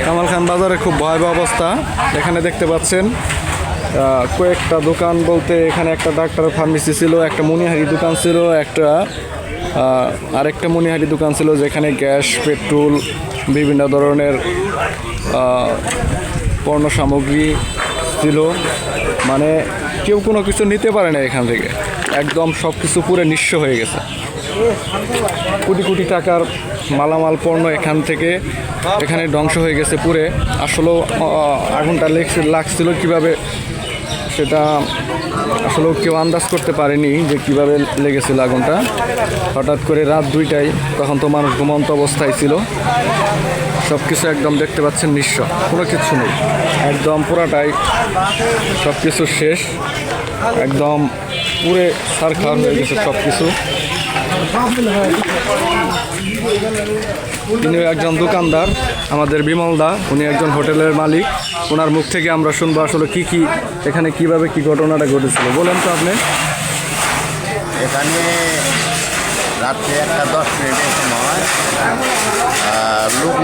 কামাল খান বাজারে খুব ভয়াবহ অবস্থা। এখানে দেখতে পাচ্ছেন কয়েকটা দোকান বলতে এখানে একটা ডাক্তারের ফার্মেসি ছিল, একটা মনিহারি দোকান ছিল, আরেকটা মনিহারি দোকান ছিল যেখানে গ্যাস, পেট্রোল, বিভিন্ন ধরনের পণ্য সামগ্রী ছিল। মানে কেউ কোনো কিছু নিতে পারে না এখান থেকে, একদম সব কিছু পুরো নিঃস্ব হয়ে গেছে। কোটি কোটি টাকার মালামাল পণ্য এখানে ধ্বংস হয়ে গেছে পুরে। আসলেও আগুনটা লাগছিল কিভাবে সেটা আসলেও কেউ আন্দাজ করতে পারেনি যে কিভাবে লেগেছিল আগুনটা। হঠাৎ করে রাত 2টায়, তখন তো মানুষ ঘুমন্ত অবস্থায় ছিল। সব কিছু একদম দেখতে পাচ্ছেন নিঃস্ব, কোনো কিছু নেই, একদম পুরাটাই সব কিছু শেষ, একদম পুরে ছারখার হয়ে গেছে সব কিছু। তিনি একজন দোকানদার, আমাদের বিমল দা, উনি একজন হোটেলের মালিক। ওনার মুখ থেকে আমরা শুনবো আসলে কি এখানে কিভাবে কি ঘটনাটা ঘটেছিল। বলেন তো আপনি। এখানে রাত্রে 1:10 সময় লোক